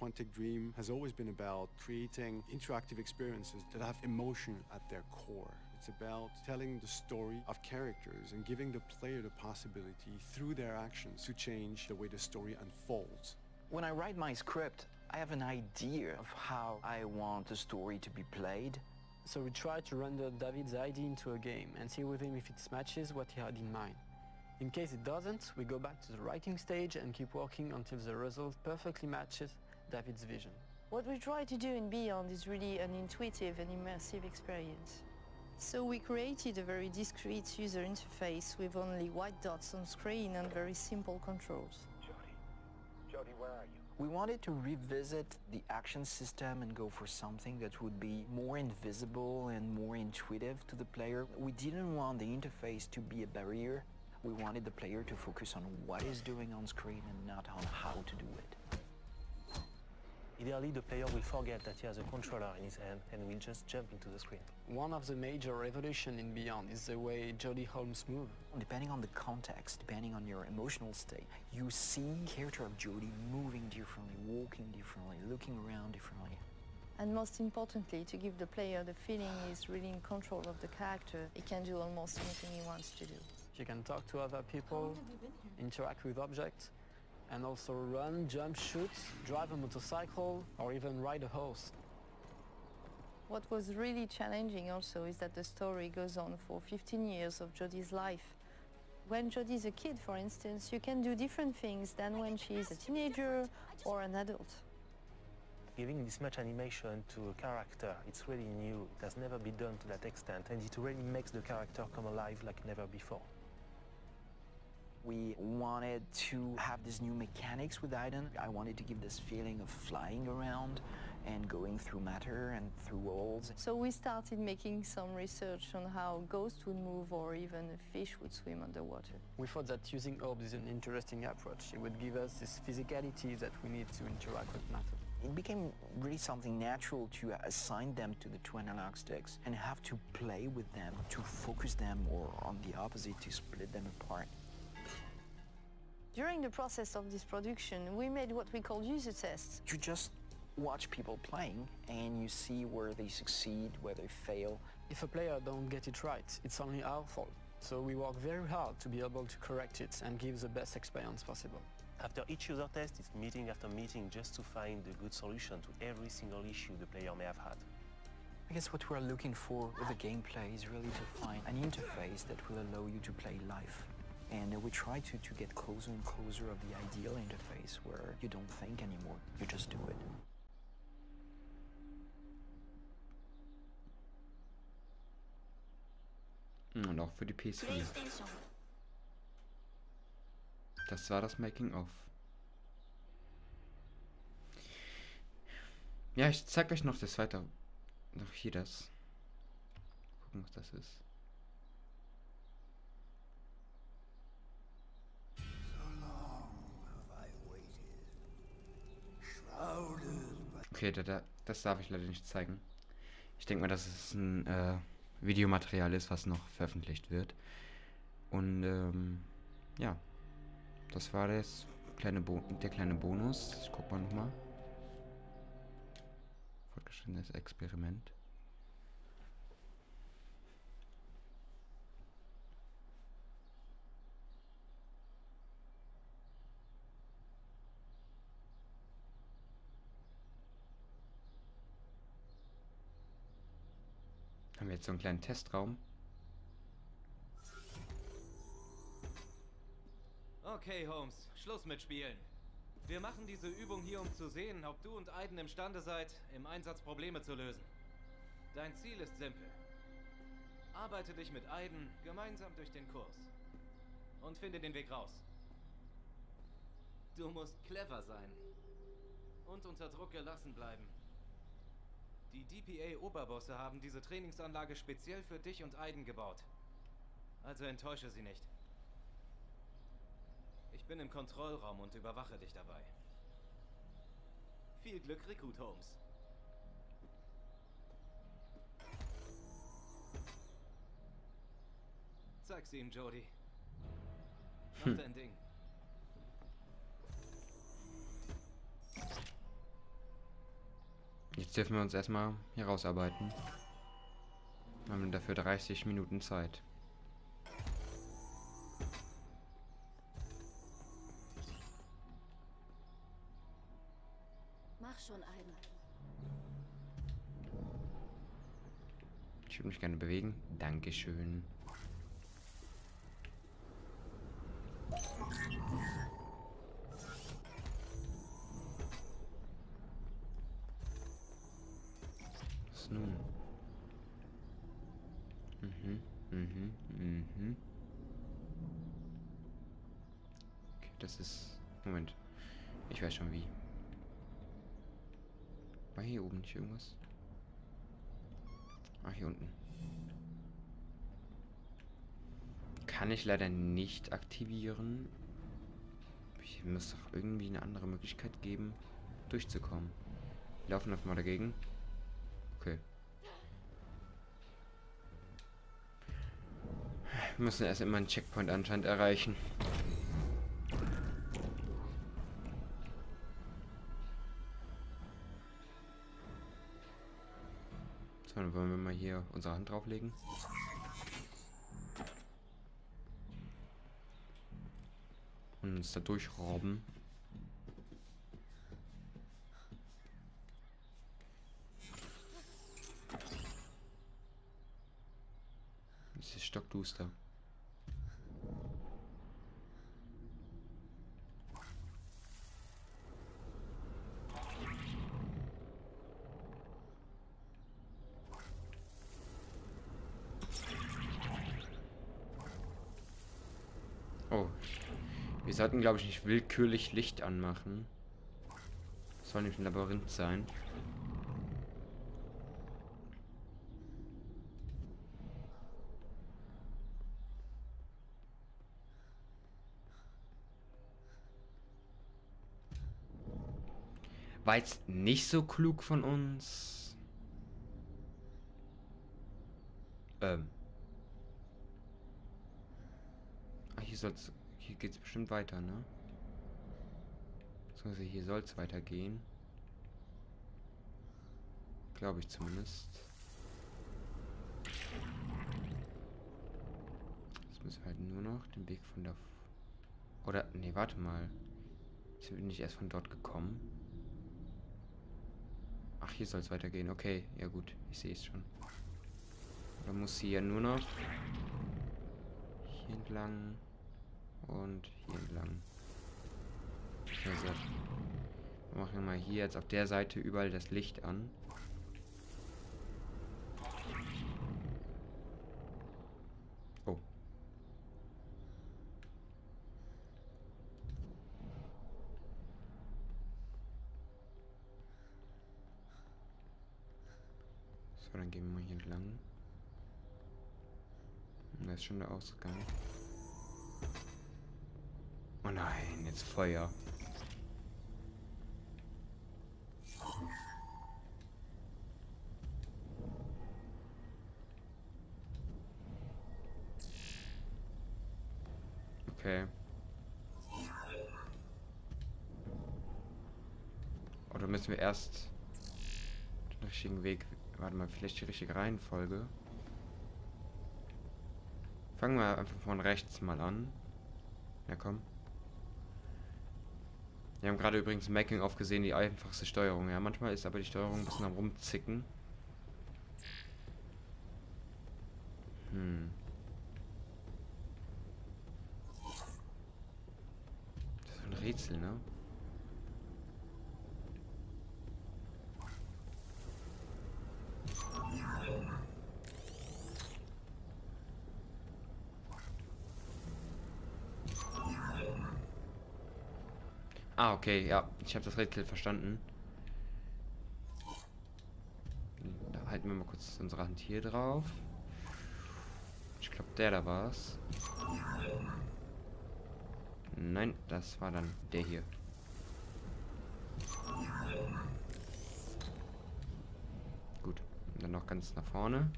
Quantic Dream has always been about creating interactive experiences that have emotion at their core. It's about telling the story of characters and giving the player the possibility through their actions to change the way the story unfolds. When I write my script, I have an idea of how I want the story to be played. So we try to render David's idea into a game and see with him if it matches what he had in mind. In case it doesn't, we go back to the writing stage and keep working until the result perfectly matches David's vision. What we try to do in Beyond is really an intuitive and immersive experience. So we created a very discreet user interface with only white dots on screen and very simple controls. Jodie, where are you? We wanted to revisit the action system and go for something that would be more invisible and more intuitive to the player. We didn't want the interface to be a barrier. We wanted the player to focus on what he's doing on screen and not on how to do it. Ideally, the player will forget that he has a controller in his hand and will just jump into the screen. One of the major revolutions in Beyond is the way Jodie Holmes moves. Depending on the context, depending on your emotional state, you see the character of Jodie moving differently, walking differently, looking around differently. And most importantly, to give the player the feeling he's really in control of the character, he can do almost anything he wants to do. You can talk to other people, interact with objects, and also run, jump, shoot, drive a motorcycle, or even ride a horse. What was really challenging also is that the story goes on for 15 years of Jodie's life. When Jodie's a kid, for instance, you can do different things than when she's a teenager or an adult. Giving this much animation to a character, it's really new. It has never been done to that extent, and it really makes the character come alive like never before. We wanted to have these new mechanics with Aiden. I wanted to give this feeling of flying around and going through matter and through walls. So we started making some research on how ghosts would move or even a fish would swim underwater. We thought that using orbs is an interesting approach. It would give us this physicality that we need to interact with matter. It became really something natural to assign them to the two analog sticks and have to play with them, to focus them, or on the opposite, to split them apart. During the process of this production, we made what we call user tests. You just watch people playing and you see where they succeed, where they fail. If a player don't get it right, it's only our fault. So we work very hard to be able to correct it and give the best experience possible. After each user test, it's meeting after meeting just to find a good solution to every single issue the player may have had. I guess what we're looking for with the gameplay is really to find an interface that will allow you to play live. And we try to get closer and closer of the ideal interface where you don't think anymore, you just do it. Und auch für die PS4. Das war das Making-of. Ja, ich zeig euch noch das weiter. Noch hier das. Gucken, was das ist. Okay, das darf ich leider nicht zeigen. Ich denke mal, dass es ein Videomaterial ist, was noch veröffentlicht wird. Und ja, das war der kleine Bonus. Ich guck mal nochmal. Fortgeschrittenes Experiment. Haben wir jetzt so einen kleinen Testraum. Okay, Holmes, Schluss mit Spielen. Wir machen diese Übung hier, um zu sehen, ob du und Aiden imstande seid, im Einsatz Probleme zu lösen. Dein Ziel ist simpel. Arbeite dich mit Aiden gemeinsam durch den Kurs. Und finde den Weg raus. Du musst clever sein. Und unter Druck gelassen bleiben. Die DPA-Oberbosse haben diese Trainingsanlage speziell für dich und Aiden gebaut. Also enttäusche sie nicht. Ich bin im Kontrollraum und überwache dich dabei. Viel Glück, Rekrut Holmes. Zeig's ihm, Jodie. Mach dein Ding. Jetzt dürfen wir uns erstmal hier rausarbeiten. Wir haben dafür 30 Minuten Zeit. Mach schon, Aiden. Ich würde mich gerne bewegen. Dankeschön. Was nun? Okay, das ist... Moment. Ich weiß schon wie. War hier oben nicht irgendwas? Ah, hier unten. Kann ich leider nicht aktivieren. Ich muss doch irgendwie eine andere Möglichkeit geben, durchzukommen. Wir laufen einfach mal dagegen. Okay. Wir müssen erst immer einen Checkpoint anscheinend erreichen. So, dann wollen wir mal hier unsere Hand drauflegen. Und uns da durchrauben. Es ist stockduster. Oh. Wir sollten, glaube ich, nicht willkürlich Licht anmachen. Das soll nämlich ein Labyrinth sein. War jetzt nicht so klug von uns. Ah, hier geht's bestimmt weiter, ne? Also hier soll es weitergehen. Glaube ich zumindest. Jetzt müssen wir halt nur noch den Weg von da... Oder, nee, warte mal. Sind wir nicht erst von dort gekommen? Ach, hier soll es weitergehen. Okay, ja gut, ich sehe es schon. Dann muss sie ja nur noch hier entlang und hier entlang. Also, wir machen mal hier jetzt auf der Seite überall das Licht an. Oh. So, dann gehen wir mal hier entlang. Und da ist schon der Ausgang. Oh nein, jetzt Feuer. Okay. Oder müssen wir erst den richtigen Weg... Warte mal, vielleicht die richtige Reihenfolge. Fangen wir einfach von rechts mal an. Ja, komm. Wir haben gerade übrigens im Making-of gesehen, die einfachste Steuerung. Ja, manchmal ist aber die Steuerung ein bisschen am Rumzicken. Das ist ein Rätsel, ne? Ah, okay, ja. Ich habe das Rätsel verstanden. Da halten wir mal kurz unsere Hand hier drauf. Ich glaube, der da war's. Nein, das war dann der hier. Gut. Und dann noch ganz nach vorne.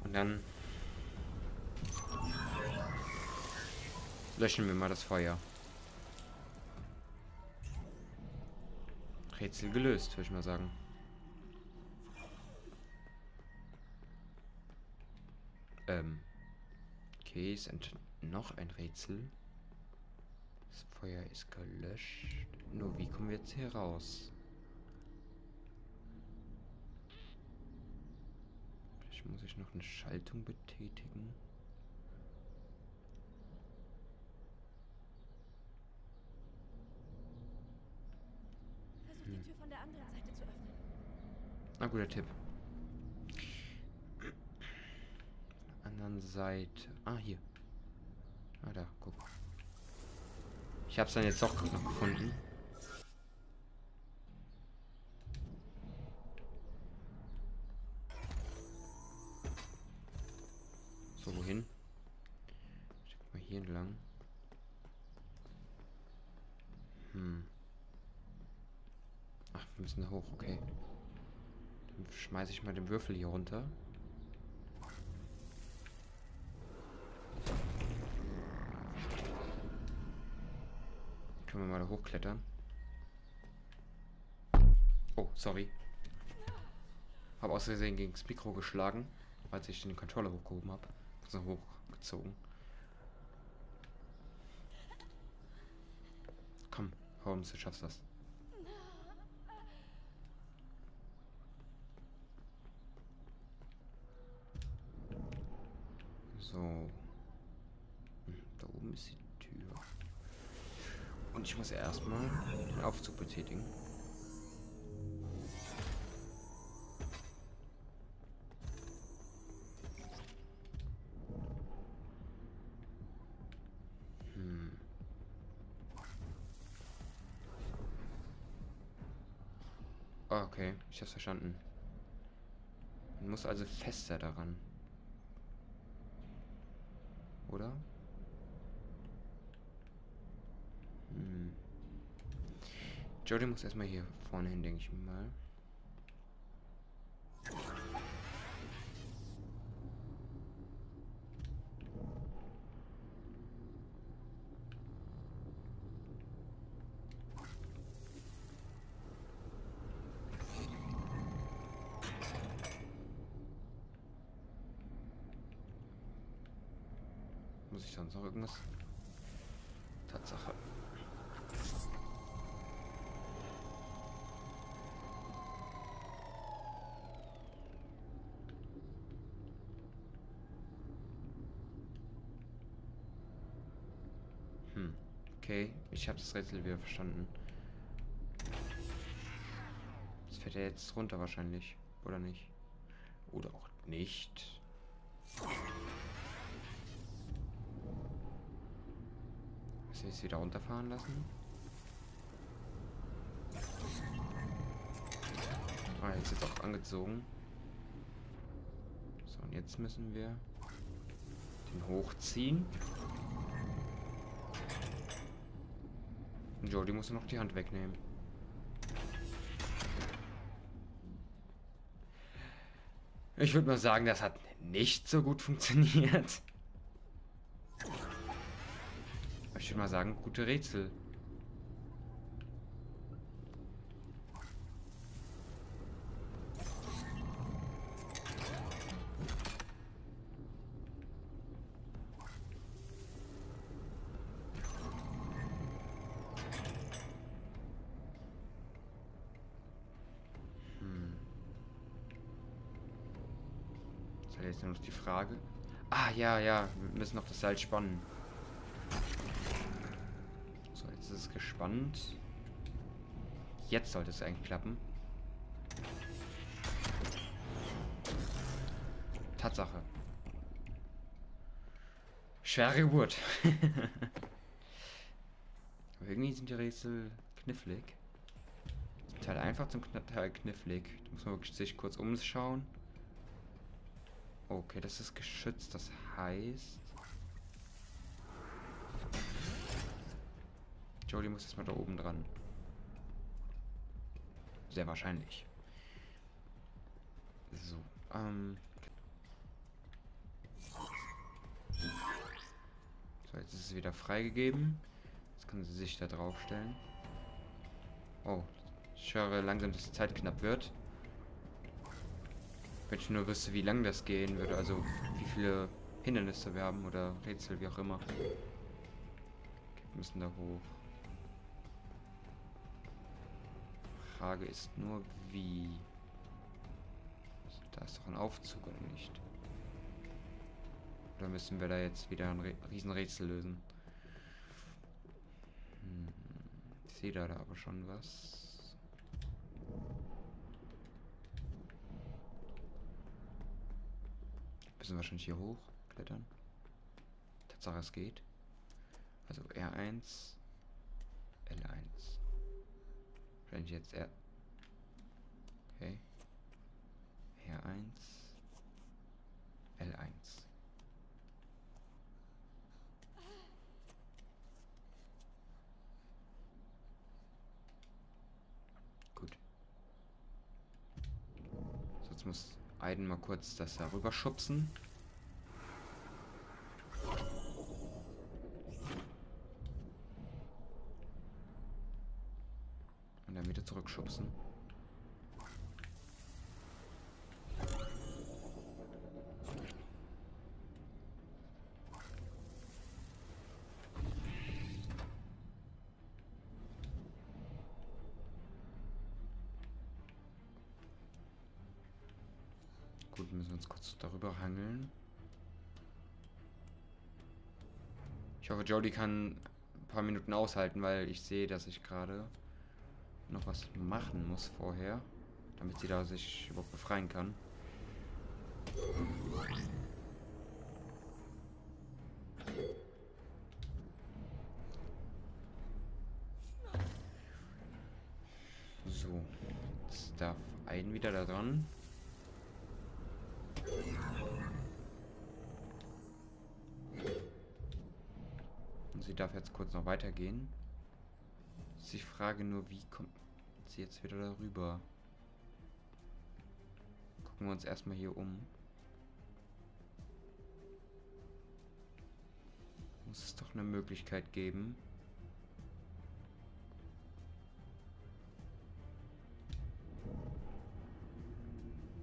Und dann löschen wir mal das Feuer. Rätsel gelöst, würde ich mal sagen. Okay, ist noch ein Rätsel. Das Feuer ist gelöscht. Nur wie kommen wir jetzt hier raus? Vielleicht muss ich noch eine Schaltung betätigen. Versuch die Tür von der anderen Seite zu öffnen. Ah, guter Tipp. Anderen Seite. Ah, hier. Ah, da, guck. Ich hab's dann jetzt doch noch gefunden. So, wohin? Ich guck mal hier entlang. Ach, wir müssen da hoch, okay. Dann schmeiße ich mal den Würfel hier runter. Können wir mal da hochklettern. Oh, sorry. Habe aus Versehen gegen das Mikro geschlagen, als ich den Controller hochgehoben habe. Also hochgezogen. Komm, Holmes, du schaffst das. So. Da oben ist die Tür. Und ich muss erstmal den Aufzug betätigen. Okay, ich hab's verstanden. Man muss also fester daran. Oder? Jodie muss erstmal hier vorne hin, denke ich mal. Muss ich sonst noch irgendwas? Tatsache. Okay, ich habe das Rätsel wieder verstanden. Das fährt ja jetzt runter wahrscheinlich, oder nicht? Oder auch nicht. Müssen wir es wieder runterfahren lassen? Ah, jetzt ist es auch angezogen. So, und jetzt müssen wir den hochziehen. Und Jodie muss noch die Hand wegnehmen. Ich würde mal sagen, das hat nicht so gut funktioniert. Ich würde mal sagen, gute Rätsel. Jetzt nur noch die Frage. Ah, ja, wir müssen noch das Seil spannen. So, jetzt ist es gespannt. Jetzt sollte es eigentlich klappen. Tatsache. Schwere Geburt. Aber irgendwie sind die Rätsel knifflig. Zum Teil einfach, zum Teil knifflig. Da muss man wirklich sich kurz umschauen. Okay, das ist geschützt, das heißt... Jodie muss jetzt mal da oben dran. Sehr wahrscheinlich. So, So, jetzt ist es wieder freigegeben. Jetzt kann sie sich da drauf stellen. Oh, Ich höre langsam, dass die Zeit knapp wird. Wenn ich nur wüsste, wie lang das gehen würde, also wie viele Hindernisse wir haben oder Rätsel, wie auch immer. Okay, wir müssen da hoch. Frage ist nur, wie. Da ist doch ein Aufzug, oder nicht? Oder müssen wir da jetzt wieder ein Riesenrätsel lösen? Ich sehe da aber schon was. Müssen wir wahrscheinlich hier hoch klettern. Tatsache, es geht. Also R1, L1. Wahrscheinlich jetzt R. Okay. R1, L1. Gut. So, jetzt muss Aiden mal kurz das da rüber schubsen. Und dann wieder zurückschubsen. Gut, müssen wir uns kurz darüber hangeln. Ich hoffe, Jodie kann ein paar Minuten aushalten, weil ich sehe, dass ich gerade noch was machen muss vorher, damit sie da sich überhaupt befreien kann. So, jetzt darf Aiden wieder da dran. Und sie darf jetzt kurz noch weitergehen. Ist die Frage nur, wie kommt sie jetzt wieder darüber? Gucken wir uns erstmal hier um. Muss es doch eine Möglichkeit geben.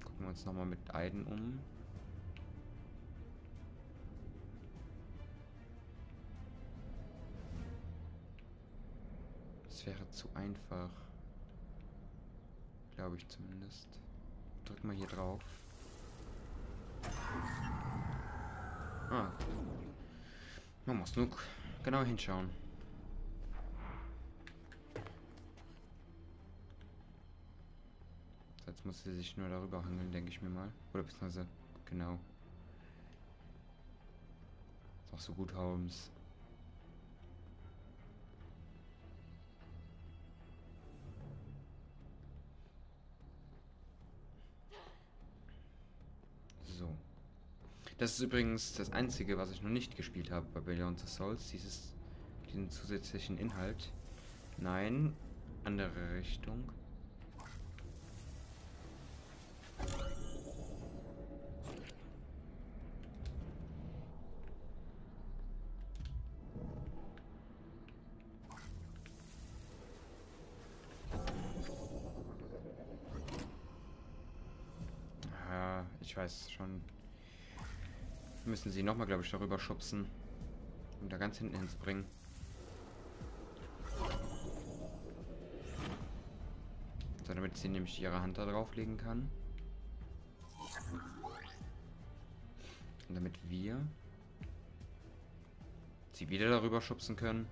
Gucken wir uns nochmal mit Aiden um. Das wäre zu einfach. Glaube ich zumindest. Drück mal hier drauf. Ah. Man muss nur genau hinschauen. Jetzt muss sie sich nur darüber hangeln, denke ich mir mal. Oder beziehungsweise, genau. Ist auch so gut, Holmes. So. Das ist übrigens das Einzige, was ich noch nicht gespielt habe bei Beyond the Souls. Diesen zusätzlichen Inhalt. Nein, andere Richtung. Ja, ich weiß schon. Müssen sie nochmal, glaube ich, darüber schubsen. Und da ganz hinten hinzubringen. So, damit sie nämlich ihre Hand da drauflegen kann. Und damit wir sie wieder darüber schubsen können.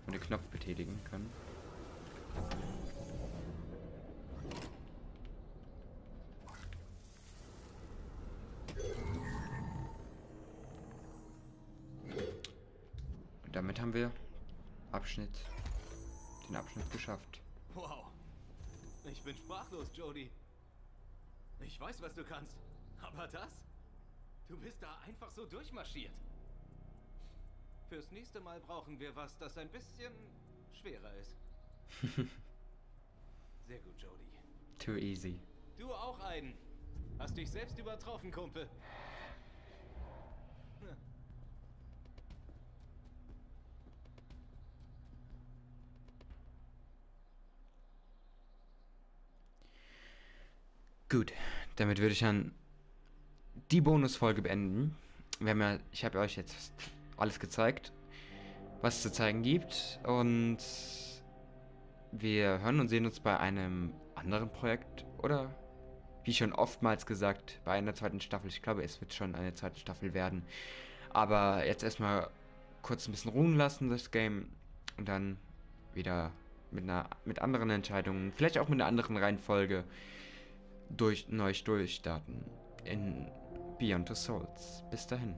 Und den Knopf betätigen können. Damit haben wir den Abschnitt geschafft. Wow. Ich bin sprachlos, Jodie. Ich weiß, was du kannst. Aber das? Du bist da einfach so durchmarschiert. Fürs nächste Mal brauchen wir was, das ein bisschen schwerer ist. Sehr gut, Jodie. Too easy. Du auch, Aiden. Hast dich selbst übertroffen, Kumpel. Gut, damit würde ich dann die Bonusfolge beenden. Ich habe euch jetzt alles gezeigt, was es zu zeigen gibt. Und wir hören und sehen uns bei einem anderen Projekt oder, wie schon oftmals gesagt, bei einer zweiten Staffel. Ich glaube, es wird schon eine zweite Staffel werden. Aber jetzt erstmal kurz ein bisschen ruhen lassen, das Game. Und dann wieder mit anderen Entscheidungen, vielleicht auch mit einer anderen Reihenfolge, neu durchstarten in Beyond the Souls. Bis dahin.